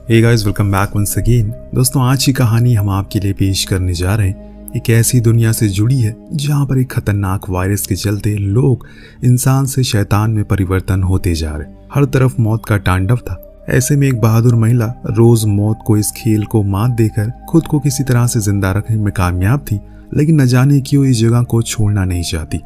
हे guys, welcome back once again. दोस्तों, आज की कहानी हम आपके लिए पेश करने जा रहे हैं एक ऐसी दुनिया से जुड़ी है जहां पर एक खतरनाक वायरस के चलते लोग इंसान से शैतान में परिवर्तन होते जा रहे। हर तरफ मौत का तांडव था। ऐसे में एक बहादुर महिला रोज मौत को इस खेल को मात देकर खुद को किसी तरह से जिंदा रखने में कामयाब थी, लेकिन न जाने क्यों इस जगह को छोड़ना नहीं चाहती।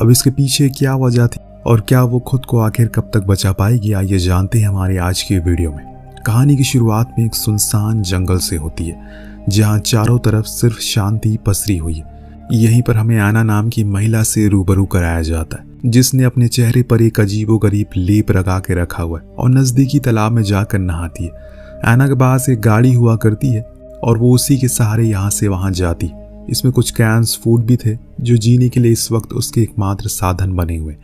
अब इसके पीछे क्या वजह थी और क्या वो खुद को आखिर कब तक बचा पाएगी, आइए जानते हैं हमारे आज के वीडियो में। कहानी की शुरुआत में एक सुनसान जंगल से होती है जहां चारों तरफ सिर्फ शांति पसरी हुई है। यहीं पर हमें आना नाम की महिला से रूबरू कराया जाता है, जिसने अपने चेहरे पर एक अजीबोगरीब लेप लगा के रखा हुआ है और नजदीकी तालाब में जाकर नहाती है। आना के पास एक गाड़ी हुआ करती है और वो उसी के सहारे यहाँ से वहां जाती। इसमें कुछ कैंस फूड भी थे जो जीने के लिए इस वक्त उसके एकमात्र साधन बने हुए।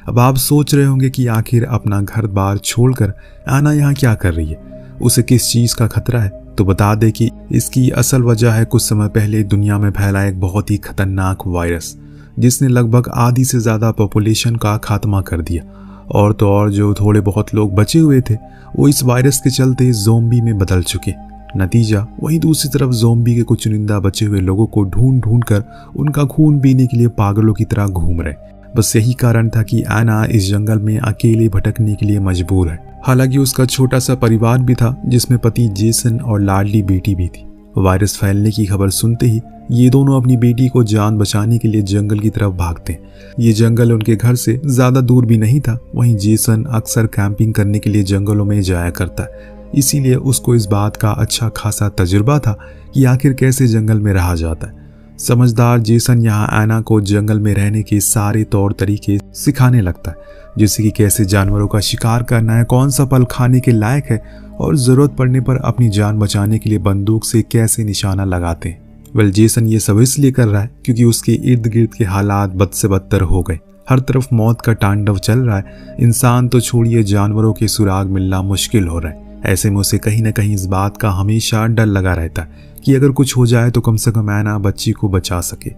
अब आप सोच रहे होंगे कि आखिर अपना घर बार छोड़कर आना यहाँ क्या कर रही है, उसे किस चीज का खतरा है। तो बता दे कि इसकी असल वजह है कुछ समय पहले दुनिया में फैला एक बहुत ही खतरनाक वायरस, जिसने लगभग आधी से ज्यादा पॉपुलेशन का खात्मा कर दिया। और तो और जो थोड़े बहुत लोग बचे हुए थे वो इस वायरस के चलते ज़ोंबी में बदल चुके। नतीजा वहीं दूसरी तरफ ज़ोंबी के कुछ चुनिंदा बचे हुए लोगों को ढूंढ ढूंढ कर उनका खून पीने के लिए पागलों की तरह घूम रहे। बस यही कारण था कि आना इस जंगल में अकेले भटकने के लिए मजबूर है। हालांकि उसका छोटा सा परिवार भी था जिसमें पति जेसन और लाडली बेटी भी थी। वायरस फैलने की खबर सुनते ही ये दोनों अपनी बेटी को जान बचाने के लिए जंगल की तरफ भागते हैं। ये जंगल उनके घर से ज्यादा दूर भी नहीं था। वहीं जेसन अक्सर कैंपिंग करने के लिए जंगलों में जाया करता है, इसीलिए उसको इस बात का अच्छा खासा तजुर्बा था कि आखिर कैसे जंगल में रहा जाता है। समझदार जेसन यहाँ आना को जंगल में रहने के सारे तौर तरीके सिखाने लगता है, जैसे कि कैसे जानवरों का शिकार करना है, कौन सा फल खाने के लायक है और जरूरत पड़ने पर अपनी जान बचाने के लिए बंदूक से कैसे निशाना लगाते हैं। जेसन ये सब इसलिए कर रहा है क्योंकि उसके इर्द गिर्द के हालात बद से बदतर हो गए। हर तरफ मौत का तांडव चल रहा है। इंसान तो छोड़िए, जानवरों के सुराग मिलना मुश्किल हो रहा है। ऐसे में उसे कहीं ना कहीं इस बात का हमेशा डर लगा रहता है कि अगर कुछ हो जाए तो कम से कम आना बच्ची को बचा सके।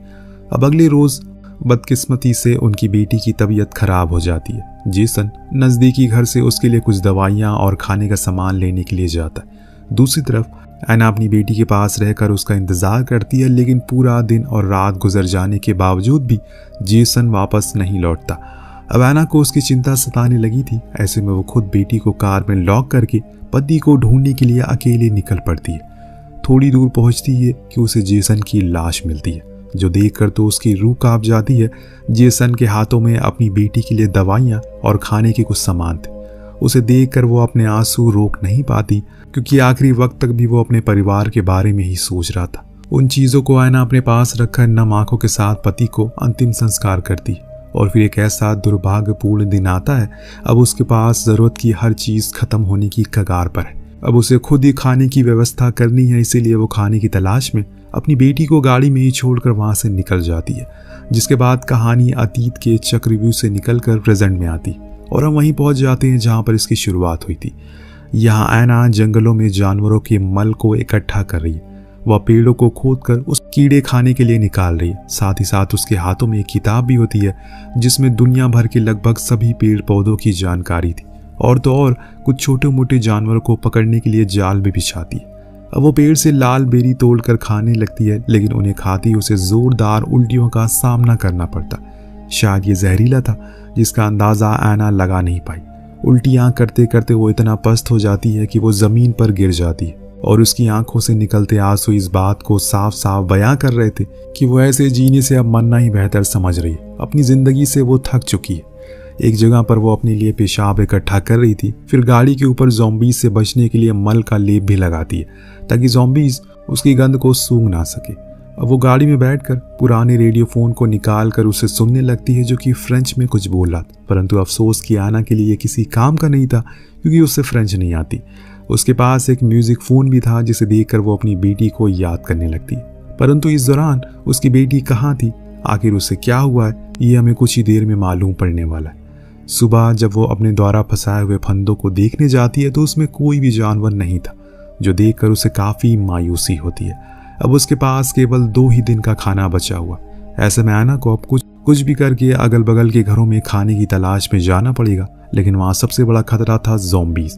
अब अगले रोज बदकिस्मती से उनकी बेटी की तबीयत खराब हो जाती है। जेसन नजदीकी घर से उसके लिए कुछ दवाइयां और खाने का सामान लेने के लिए जाता है। दूसरी तरफ ऐना अपनी बेटी के पास रहकर उसका इंतजार करती है, लेकिन पूरा दिन और रात गुजर जाने के बावजूद भी जेसन वापस नहीं लौटता। अब ऐना को उसकी चिंता सताने लगी थी। ऐसे में वो खुद बेटी को कार में लॉक करके पति को ढूंढने के लिए अकेले निकल पड़ती है। थोड़ी दूर पहुंचती है कि उसे जेसन की लाश मिलती है, जो देखकर तो उसकी रूह कांप जाती है। जेसन के हाथों में अपनी बेटी के लिए दवाइयां और खाने के कुछ सामान थे। उसे देखकर वो अपने आंसू रोक नहीं पाती, क्योंकि आखिरी वक्त तक भी वो अपने परिवार के बारे में ही सोच रहा था। उन चीजों को ऐना अपने पास रखकर नम आंखों के साथ पति को अंतिम संस्कार करती। और फिर एक ऐसा दुर्भाग्यपूर्ण दिन आता है। अब उसके पास जरूरत की हर चीज खत्म होने की कगार पर है। अब उसे खुद ही खाने की व्यवस्था करनी है, इसीलिए वो खाने की तलाश में अपनी बेटी को गाड़ी में ही छोड़कर वहां से निकल जाती है। जिसके बाद कहानी अतीत के चक्रव्यूह से निकलकर प्रेजेंट में आती और हम वहीं पहुंच जाते हैं जहां पर इसकी शुरुआत हुई थी। यहाँ ऐना जंगलों में जानवरों के मल को इकट्ठा कर रही है। वह पेड़ों को खोदकर उस कीड़े खाने के लिए निकाल रही है। साथ ही साथ उसके हाथों में एक किताब भी होती है जिसमें दुनिया भर के लगभग सभी पेड़ पौधों की जानकारी थी। और तो और कुछ छोटे मोटे जानवरों को पकड़ने के लिए जाल भी बिछाती है। अब वो पेड़ से लाल बेरी तोड़कर खाने लगती है, लेकिन उन्हें खाती उसे जोरदार उल्टियों का सामना करना पड़ता। शायद ये जहरीला था, जिसका अंदाजा ऐना लगा नहीं पाई। उल्टियां करते करते वो इतना पस्त हो जाती है कि वो जमीन पर गिर जाती है और उसकी आंखों से निकलते आंसू इस बात को साफ साफ बयां कर रहे थे कि वो ऐसे जीने से अब मरना ही बेहतर समझ रही है। अपनी जिंदगी से वो थक चुकी है। एक जगह पर वो अपने लिए पेशाब इकट्ठा कर रही थी। फिर गाड़ी के ऊपर ज़ॉम्बीज से बचने के लिए मल का लेप भी लगाती है ताकि ज़ॉम्बीज उसकी गंध को सूंघ ना सके। अब वो गाड़ी में बैठकर पुराने रेडियो फोन को निकाल कर उसे सुनने लगती है, जो कि फ्रेंच में कुछ बोल रहा था। परंतु अफसोस कि आना के लिए किसी काम का नहीं था, क्योंकि उसे फ्रेंच नहीं आती। उसके पास एक म्यूजिक फोन भी था जिसे देखकर वो अपनी बेटी को याद करने लगती। परंतु इस दौरान उसकी बेटी कहाँ थी, आखिर उसे क्या हुआ है, ये हमें कुछ ही देर में मालूम पड़ने वाला है। सुबह जब वो अपने द्वारा फंसाए हुए फंदों को देखने जाती है तो उसमें कोई भी जानवर नहीं था, जो देखकर उसे काफी मायूसी होती है। अब उसके पास केवल 2 ही दिन का खाना बचा हुआ। ऐसे में ऐना को अब कुछ भी करके अगल बगल के घरों में खाने की तलाश में जाना पड़ेगा, लेकिन वहां सबसे बड़ा खतरा था ज़ॉम्बीज।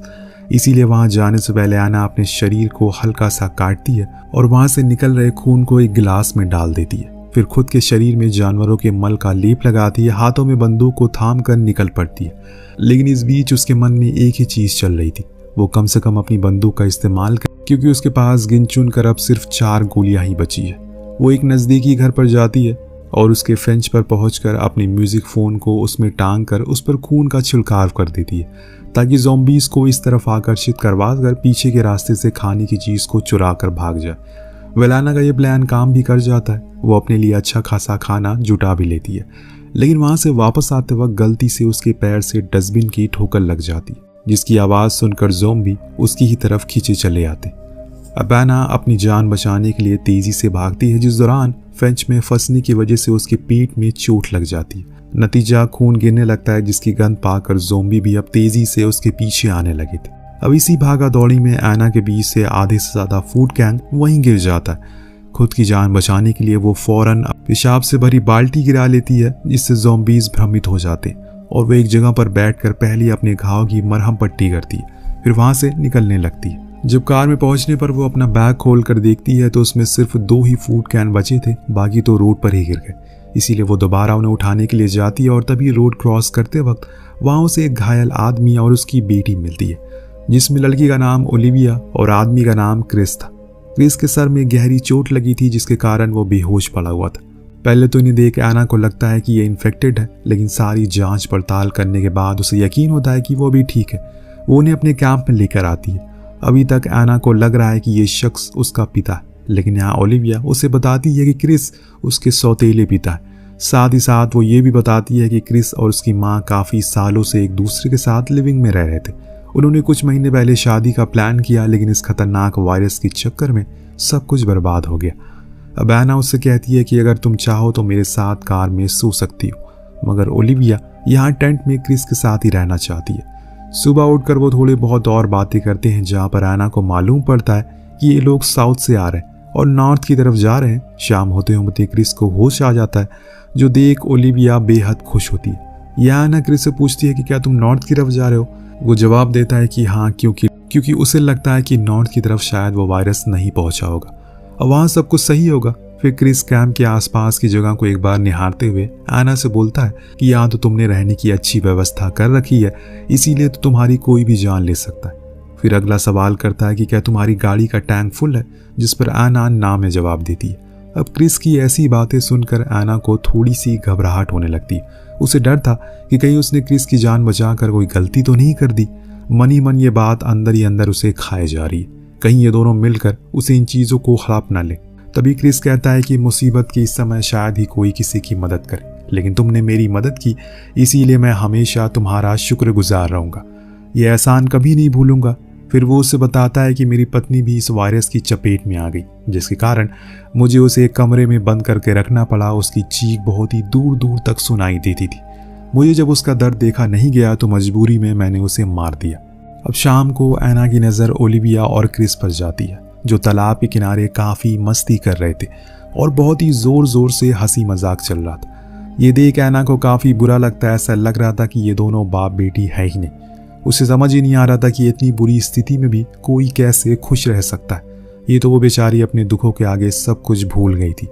इसीलिए वहां जाने से पहले एना अपने शरीर को हल्का सा काटती है और वहां से निकल रहे खून को एक गिलास में डाल देती है। फिर खुद के शरीर में जानवरों के मल का लेप लगाती है, हाथों में बंदूक को थाम कर निकल पड़ती है। लेकिन इस बीच उसके मन में एक ही चीज चल रही थी, वो कम से कम अपनी बंदूक का इस्तेमाल कर, क्योंकि उसके पास गिन चुन कर अब सिर्फ 4 गोलियां ही बची है। वो एक नजदीकी घर पर जाती है और उसके फ्रेंच पर पहुंचकर अपनी म्यूजिक फोन को उसमें टांग कर उस पर खून का छिड़काव कर देती है, ताकि ज़ॉम्बीज़ को इस तरफ आकर्षित करवा कर पीछे के रास्ते से खाने की चीज़ को चुरा कर भाग जाए। वेलाना का ये प्लान काम भी कर जाता है। वो अपने लिए अच्छा खासा खाना जुटा भी लेती है, लेकिन वहाँ से वापस आते वक्त गलती से उसके पैर से डस्टबिन की ठोकर लग जाती, जिसकी आवाज़ सुनकर ज़ॉम्बी उसकी ही तरफ खींचे चले आते। अब एना अपनी जान बचाने के लिए तेज़ी से भागती है, जिस दौरान फ्रेंच में फंसने की वजह से उसके पेट में चोट लग जाती है। नतीजा खून गिरने लगता है, जिसकी गंध पाकर ज़ॉम्बी भी अब तेजी से उसके पीछे आने लगे थे। अब इसी भागा दौड़ी में एना के बीच से आधे से ज्यादा फूड गैंग वहीं गिर जाता है। खुद की जान बचाने के लिए वो फौरन पेशाब से भरी बाल्टी गिरा लेती है, जिससे ज़ॉम्बीज़ भ्रमित हो जाते और वो एक जगह पर बैठकर पहले अपने घाव की मरहम पट्टी करती है, फिर वहां से निकलने लगती है। जब कार में पहुंचने पर वो अपना बैग खोल कर देखती है तो उसमें सिर्फ 2 ही फूड कैन बचे थे, बाकी तो रोड पर ही गिर गए। इसीलिए वो दोबारा उन्हें उठाने के लिए जाती है और तभी रोड क्रॉस करते वक्त वहां उसे एक घायल आदमी और उसकी बेटी मिलती है, जिसमें लड़की का नाम ओलिविया और आदमी का नाम क्रिस था। क्रिस के सर में गहरी चोट लगी थी, जिसके कारण वो बेहोश पड़ा हुआ था। पहले तो इन्हें देख एना को लगता है कि ये इन्फेक्टेड है, लेकिन सारी जांच पड़ताल करने के बाद उसे यकीन होता है कि वो भी ठीक है। वो उन्हें अपने कैंप में लेकर आती है। अभी तक एना को लग रहा है कि ये शख्स उसका पिता है, लेकिन यहाँ ओलिविया उसे बताती है कि क्रिस उसके सौतेले पिता है। साथ ही साथ वो ये भी बताती है कि क्रिस और उसकी माँ काफ़ी सालों से एक दूसरे के साथ लिविंग में रह रहे थे। उन्होंने कुछ महीने पहले शादी का प्लान किया, लेकिन इस खतरनाक वायरस के चक्कर में सब कुछ बर्बाद हो गया। अब एना उससे कहती है कि अगर तुम चाहो तो मेरे साथ कार में सो सकती हो, मगर ओलिविया यहाँ टेंट में क्रिस के साथ ही रहना चाहती है। सुबह उठकर वो थोड़ी बहुत और बातें करते हैं, जहाँ पर एना को मालूम पड़ता है कि ये लोग साउथ से आ रहे हैं और नॉर्थ की तरफ जा रहे हैं। शाम होते होते क्रिस को होश आ जाता है, जो देख ओलिविया बेहद खुश होती है। यह एना क्रिस से पूछती है कि क्या तुम नॉर्थ की तरफ जा रहे हो। वो जवाब देता है कि हाँ, क्योंकि उसे लगता है कि नॉर्थ की तरफ शायद वो वायरस नहीं पहुंचा होगा और वहाँ सब कुछ सही होगा। फिर क्रिस कैंप के आसपास की जगह को एक बार निहारते हुए एना से बोलता है कि यहाँ तो तुमने रहने की अच्छी व्यवस्था कर रखी है, इसीलिए तो तुम्हारी कोई भी जान ले सकता है। फिर अगला सवाल करता है कि क्या तुम्हारी गाड़ी का टैंक फुल है, जिस पर एना ना में जवाब देती है। अब क्रिस की ऐसी बातें सुनकर एना को थोड़ी सी घबराहट होने लगती है। उसे डर था कि कहीं उसने क्रिस की जान बचाकर कोई गलती तो नहीं कर दी। मन ही मन ये बात अंदर ही अंदर उसे खाए जा रही है, कहीं ये दोनों मिलकर उसे इन चीज़ों को हड़प न ले। तभी क्रिस कहता है कि मुसीबत के इस समय शायद ही कोई किसी की मदद करे, लेकिन तुमने मेरी मदद की, इसीलिए मैं हमेशा तुम्हारा शुक्रगुजार रहूँगा। ये एहसान कभी नहीं भूलूंगा। फिर वो उसे बताता है कि मेरी पत्नी भी इस वायरस की चपेट में आ गई, जिसके कारण मुझे उसे एक कमरे में बंद करके रखना पड़ा। उसकी चीख बहुत ही दूर दूर तक सुनाई देती थी। मुझे जब उसका दर्द देखा नहीं गया तो मजबूरी में मैंने उसे मार दिया। अब शाम को एना की नज़र ओलिविया और क्रिस पर जाती है, जो तालाब के किनारे काफ़ी मस्ती कर रहे थे और बहुत ही ज़ोर ज़ोर से हंसी मजाक चल रहा था। ये देख एना को काफ़ी बुरा लगता है। ऐसा लग रहा था कि ये दोनों बाप बेटी है ही नहीं। उसे समझ ही नहीं आ रहा था कि इतनी बुरी स्थिति में भी कोई कैसे खुश रह सकता है। ये तो वो बेचारी अपने दुखों के आगे सब कुछ भूल गई थी।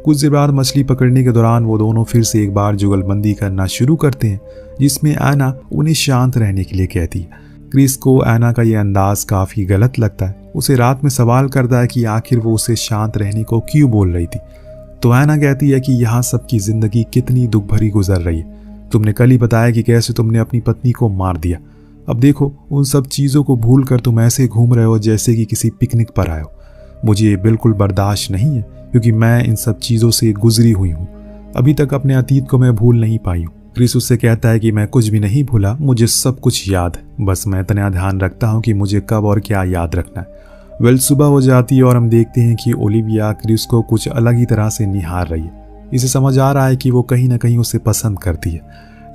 कुछ देर बाद मछली पकड़ने के दौरान वो दोनों फिर से एक बार जुगलबंदी करना शुरू करते हैं, जिसमें एना उन्हें शांत रहने के लिए कहती है। क्रिस को एना का ये अंदाज काफ़ी गलत लगता है। उसे रात में सवाल करता है कि आखिर वो उसे शांत रहने को क्यों बोल रही थी। तो एना कहती है कि यहाँ सबकी ज़िंदगी कितनी दुख भरी गुजर रही है। तुमने कल ही बताया कि कैसे तुमने अपनी पत्नी को मार दिया। अब देखो, उन सब चीज़ों को भूल कर तुम ऐसे घूम रहे हो जैसे कि किसी पिकनिक पर आए हो। मुझे ये बिल्कुल बर्दाश्त नहीं है, क्योंकि मैं इन सब चीज़ों से गुजरी हुई हूँ। अभी तक अपने अतीत को मैं भूल नहीं पाई हूँ। क्रिस उससे कहता है कि मैं कुछ भी नहीं भूला, मुझे सब कुछ याद है। बस मैं इतना ध्यान रखता हूँ कि मुझे कब और क्या याद रखना है। सुबह हो जाती है और हम देखते हैं कि ओलिविया क्रिस को कुछ अलग ही तरह से निहार रही है। इसे समझ आ रहा है कि वो कहीं ना कहीं उसे पसंद करती है,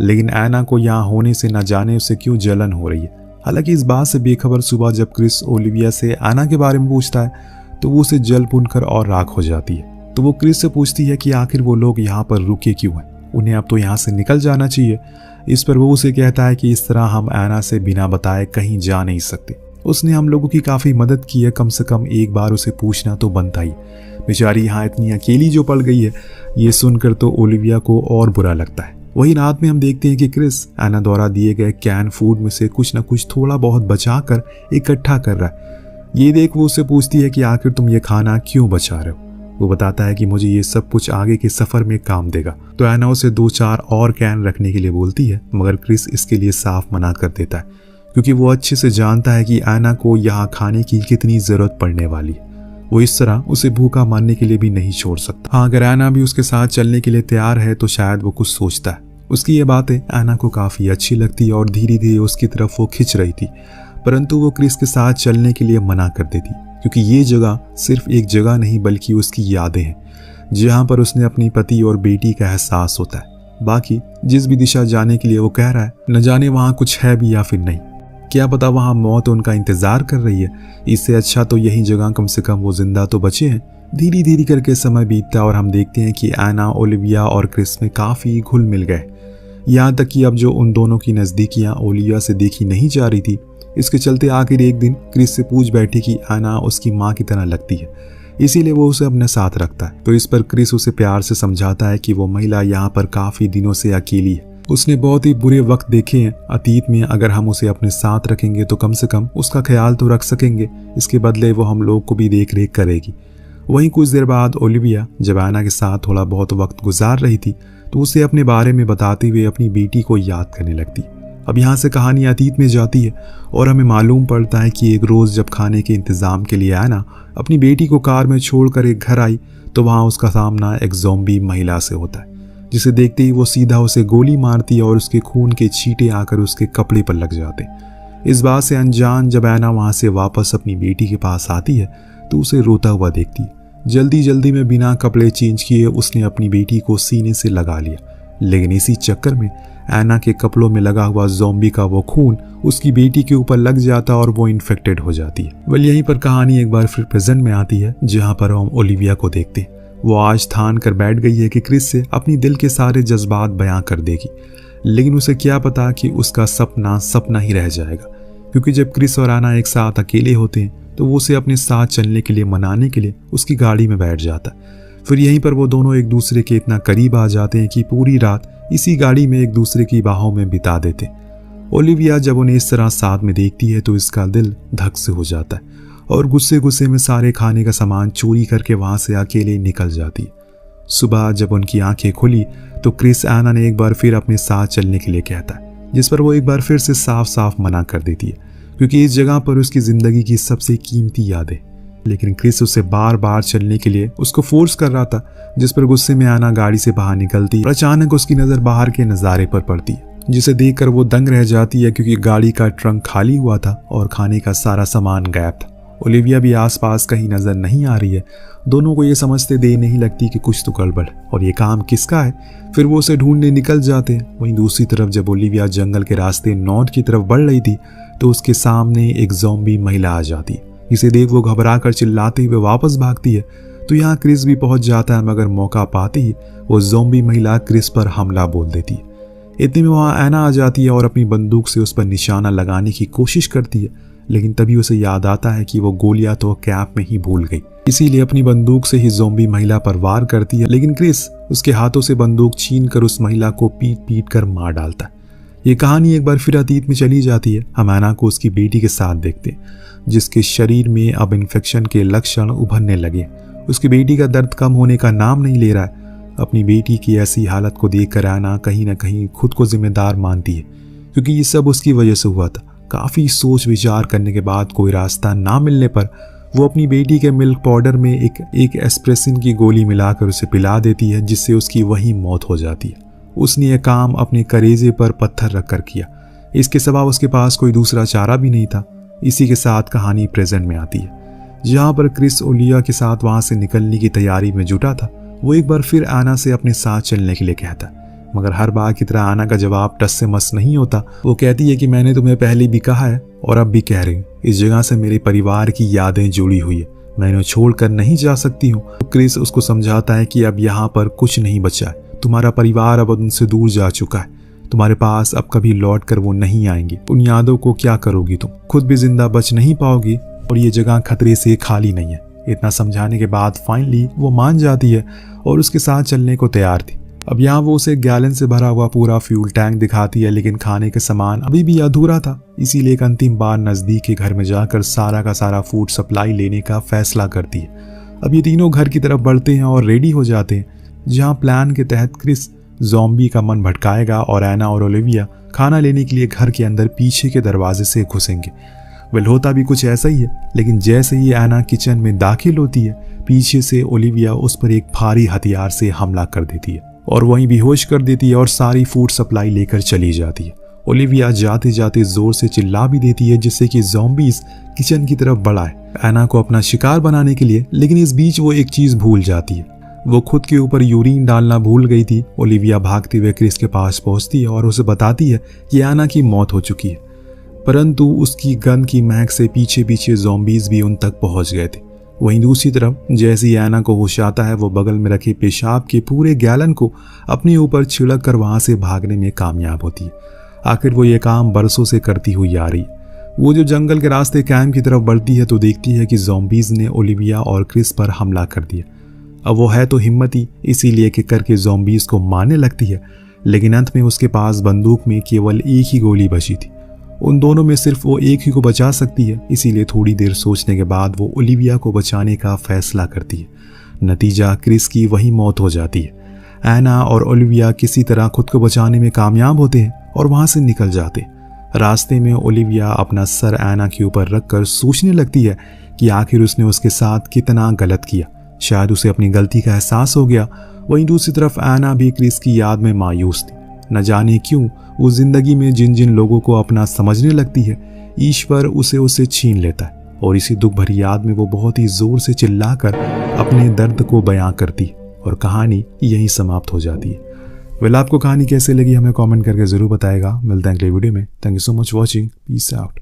लेकिन एना को यहाँ होने से न जाने उसे क्यों जलन हो रही है। हालांकि इस बात से बेखबर सुबह जब क्रिस ओलिविया से एना के बारे में पूछता है तो वो उसे जल भूनकर और राख हो जाती है। तो वो क्रिस से पूछती है कि आखिर वो लोग यहाँ पर रुके क्यों हैं। उन्हें अब तो यहाँ से निकल जाना चाहिए। इस पर वो उसे कहता है कि इस तरह हम ऐना से बिना बताए कहीं जा नहीं सकते। उसने हम लोगों की काफ़ी मदद की है, कम से कम एक बार उसे पूछना तो बनता ही। बेचारी यहाँ इतनी अकेली जो पड़ गई है, ये सुनकर तो ओलिविया को और बुरा लगता है। वही रात में हम देखते हैं कि क्रिस ऐना द्वारा दिए गए कैन फूड में से कुछ न कुछ थोड़ा बहुत बचाकर इकट्ठा कर रहा है। ये देख वो उससे पूछती है कि आखिर तुम ये खाना क्यों बचा रहे हो। वो बताता है कि मुझे ये सब कुछ आगे के सफर में काम देगा। तो ऐना उसे 2-4 और कैन रखने के लिए बोलती है, मगर क्रिस इसके लिए साफ मना कर देता है, क्योंकि वो अच्छे से जानता है कि ऐना को यहाँ खाने की कितनी जरूरत पड़ने वाली है। वो इस तरह उसे भूखा मारने के लिए भी नहीं छोड़ सकता। हाँ, अगर ऐना भी उसके साथ चलने के लिए तैयार है तो शायद वो कुछ सोचता है। उसकी ये बातें ऐना को काफी अच्छी लगती और धीरे धीरे उसकी तरफ वो खिंच रही थी, परंतु वो क्रिस के साथ चलने के लिए मना कर देती, क्योंकि ये जगह सिर्फ एक जगह नहीं बल्कि उसकी यादें हैं, जहाँ पर उसने अपनी पति और बेटी का एहसास होता है। बाकी जिस भी दिशा जाने के लिए वो कह रहा है, न जाने वहाँ कुछ है भी या फिर नहीं। क्या पता वहाँ मौत उनका इंतजार कर रही है। इससे अच्छा तो यही जगह, कम से कम वो जिंदा तो बचे हैं। धीरे धीरे करके समय बीतता और हम देखते हैं कि ऐना, ओलिविया और क्रिस में काफी घुल मिल गए। यहाँ तक कि अब जो उन दोनों की नजदीकियां ओलिविया से देखी नहीं जा रही थी, इसके चलते आखिर एक दिन क्रिस से पूछ बैठी कि ऐना उसकी माँ की तरह लगती है, इसीलिए वो उसे अपने साथ रखता है। तो इस पर क्रिस उसे प्यार से समझाता है कि वो महिला यहाँ पर काफी दिनों से अकेली है। उसने बहुत ही बुरे वक्त देखे हैं अतीत में, अगर हम उसे अपने साथ रखेंगे तो कम से कम उसका ख्याल तो रख सकेंगे, इसके बदले वो हम लोग को भी देख रेख करेगी। वहीं कुछ देर बाद ओलिविया जब ऐना के साथ थोड़ा बहुत वक्त गुजार रही थी तो उसे अपने बारे में बताते हुए अपनी बेटी को याद करने लगती। अब यहाँ से कहानी अतीत में जाती है और हमें मालूम पड़ता है कि एक रोज़ जब खाने के इंतज़ाम के लिए ऐना अपनी बेटी को कार में छोड़कर एक घर आई तो वहाँ उसका सामना एक ज़ॉम्बी महिला से होता है, जिसे देखते ही वो सीधा उसे गोली मारती है और उसके खून के छींटे आकर उसके कपड़े पर लग जाते। इस बात से अनजान जब ऐना वहाँ से वापस अपनी बेटी के पास आती है तो उसे रोता हुआ देखती है। जल्दी जल्दी में बिना कपड़े चेंज किए उसने अपनी बेटी को सीने से लगा लिया, लेकिन इसी चक्कर में ऐना के कपड़ों में लगा हुआ ज़ॉम्बी का वो खून उसकी बेटी के ऊपर लग जाता और वो इन्फेक्टेड हो जाती है। वेल, यहीं पर कहानी एक बार फिर प्रेजेंट में आती है, जहाँ पर हम ओलिविया को देखते। वो आज ठान कर बैठ गई है कि क्रिस से अपनी दिल के सारे जज्बात बयां कर देगी, लेकिन उसे क्या पता कि उसका सपना सपना ही रह जाएगा, क्योंकि जब क्रिस और ऐना एक साथ अकेले होते हैं तो वो उसे अपने साथ चलने के लिए मनाने के लिए उसकी गाड़ी में बैठ जाता है। फिर यहीं पर वो दोनों एक दूसरे के इतना करीब आ जाते हैं कि पूरी रात इसी गाड़ी में एक दूसरे की बाहों में बिता देते। ओलिविया जब उन्हें इस तरह साथ में देखती है तो इसका दिल धक से हो जाता है और गुस्से गुस्से में सारे खाने का सामान चोरी करके वहां से अकेले निकल जाती है। सुबह जब उनकी आंखें खुली तो क्रिस ऐना ने एक बार फिर अपने साथ चलने के लिए कहता है, जिस पर वो एक बार फिर से साफ साफ मना कर देती है, क्योंकि इस जगह पर उसकी जिंदगी की सबसे कीमती यादें। लेकिन क्रिस उसे बार बार चलने के लिए उसको फोर्स कर रहा था, जिस पर गुस्से में ऐना गाड़ी से बाहर निकलती है और अचानक उसकी नजर बाहर के नज़ारे पर पड़ती है, जिसे देखकर वो दंग रह जाती है, क्योंकि गाड़ी का ट्रंक खाली हुआ था और खाने का सारा सामान गायब था। ओलिविया भी आसपास कहीं नजर नहीं आ रही है। दोनों को ये समझते देर नहीं लगती कि कुछ तो गड़बड़ और ये काम किसका है। फिर वो उसे ढूंढने निकल जाते हैं। वहीं दूसरी तरफ जब ओलिविया जंगल के रास्ते नॉर्थ की तरफ बढ़ रही थी तो उसके सामने एक ज़ॉम्बी महिला आ जाती है। इसे देख वो घबरा कर चिल्लाते हुए वापस भागती है। तो यहाँ क्रिस भी पहुंच जाता है, मगर मौका पाते ही वो ज़ॉम्बी महिला क्रिस पर हमला बोल देती है। इतने में वहाँ ऐना आ जाती है और अपनी बंदूक से उस पर निशाना लगाने की कोशिश करती है, लेकिन तभी उसे याद आता है कि वो गोलियां तो कैप में ही भूल गई, इसीलिए अपनी बंदूक से ही ज़ॉम्बी महिला पर वार करती है। लेकिन क्रिस उसके हाथों से बंदूक छीन कर उस महिला को पीट पीट कर मार डालता है। ये कहानी एक बार फिर अतीत में चली जाती है। हम ऐना को उसकी बेटी के साथ देखते हैं, जिसके शरीर में अब इन्फेक्शन के लक्षण उभरने लगे। उसकी बेटी का दर्द कम होने का नाम नहीं ले रहा है। अपनी बेटी की ऐसी हालत को देखकर ऐना कहीं ना कहीं खुद को जिम्मेदार मानती है, क्योंकि ये सब उसकी वजह से हुआ था। काफ़ी सोच विचार करने के बाद कोई रास्ता ना मिलने पर वो अपनी बेटी के मिल्क पाउडर में एक एस्प्रेसिन की गोली मिलाकर उसे पिला देती है, जिससे उसकी वही मौत हो जाती है। उसने यह काम अपने करेजे पर पत्थर रखकर किया। इसके सिवा उसके पास कोई दूसरा चारा भी नहीं था। इसी के साथ कहानी प्रेजेंट में आती है, जहाँ पर क्रिस ओलिविया के साथ वहाँ से निकलने की तैयारी में जुटा था। वो एक बार फिर ऐना से अपने साथ चलने के लिए कहता है, मगर हर बार की तरह ऐना का जवाब टस से मस नहीं होता। वो कहती है कि मैंने तुम्हें पहले भी कहा है और अब भी कह रही हूँ, इस जगह से मेरे परिवार की यादें जुड़ी हुई है, मैं इन्हें छोड़कर नहीं जा सकती हूँ। तो क्रिस उसको समझाता है कि अब यहाँ पर कुछ नहीं बचा है, तुम्हारा परिवार अब उनसे दूर जा चुका है, तुम्हारे पास अब कभी लौट कर वो नहीं आएंगे। उन यादों को क्या करोगी तुम, खुद भी जिंदा बच नहीं पाओगी और ये जगह खतरे से खाली नहीं है। इतना समझाने के बाद फाइनली वो मान जाती है और उसके साथ चलने को तैयार थी। अब यहाँ वो उसे गैलन से भरा हुआ पूरा फ्यूल टैंक दिखाती है, लेकिन खाने के सामान अभी भी अधूरा था। इसीलिए एक अंतिम बार नजदीक के घर में जाकर सारा का सारा फूड सप्लाई लेने का फैसला करती है। अब ये तीनों घर की तरफ बढ़ते हैं और रेडी हो जाते हैं, जहाँ प्लान के तहत क्रिस ज़ॉम्बी का मन भटकाएगा और एना और ओलिविया खाना लेने के लिए घर के अंदर पीछे के दरवाजे से घुसेंगे। वेल होता भी कुछ ऐसा ही है, लेकिन जैसे ही एना किचन में दाखिल होती है, पीछे से ओलिविया उस पर एक भारी हथियार से हमला कर देती है और वहीं बेहोश कर देती है और सारी फूड सप्लाई लेकर चली जाती है। ओलिविया जाते जाते जोर से चिल्ला भी देती है, जिससे कि ज़ॉम्बीज किचन की तरफ बढ़ाए एना को अपना शिकार बनाने के लिए। लेकिन इस बीच वो एक चीज भूल जाती है, वो खुद के ऊपर यूरिन डालना भूल गई थी। ओलिविया भागते हुए क्रिस के पास पहुंचती है और उसे बताती है कि एना की मौत हो चुकी है, परंतु उसकी गन की महक से पीछे पीछे ज़ॉम्बीज भी उन तक पहुंच गए थे। वहीं दूसरी तरफ जैसे ही एना को होश आता है, वो बगल में रखे पेशाब के पूरे गैलन को अपने ऊपर छिड़क कर वहां से भागने में कामयाब होती है। आखिर वो ये काम बरसों से करती हुई आ रही। वो जो जंगल के रास्ते कैंप की तरफ बढ़ती है तो देखती है कि ज़ॉम्बीज ने ओलिविया और क्रिस पर हमला कर दिया। अब वो है तो हिम्मती, इसीलिए कि करके ज़ॉम्बीज को मारने लगती है, लेकिन अंत में उसके पास बंदूक में केवल एक ही गोली बची थी। उन दोनों में सिर्फ वो एक ही को बचा सकती है, इसीलिए थोड़ी देर सोचने के बाद वो ओलिविया को बचाने का फैसला करती है। नतीजा क्रिस की वही मौत हो जाती है। एना और ओलिविया किसी तरह खुद को बचाने में कामयाब होते हैं और वहां से निकल जाते। रास्ते में ओलिविया अपना सर एना के ऊपर रखकर सोचने लगती है कि आखिर उसने उसके साथ कितना गलत किया। शायद उसे अपनी गलती का एहसास हो गया। वहीं दूसरी तरफ एना भी क्रिस की याद में मायूस थी। न जाने क्यों वो जिंदगी में जिन जिन लोगों को अपना समझने लगती है, ईश्वर उसे छीन लेता है और इसी दुख भरी याद में वो बहुत ही जोर से चिल्लाकर अपने दर्द को बयां करती है और कहानी यहीं समाप्त हो जाती है। वेल आपको कहानी कैसे लगी हमें कमेंट करके जरूर बताएगा। मिलते हैं अगले वीडियो में। Thank you so much watching. Peace out.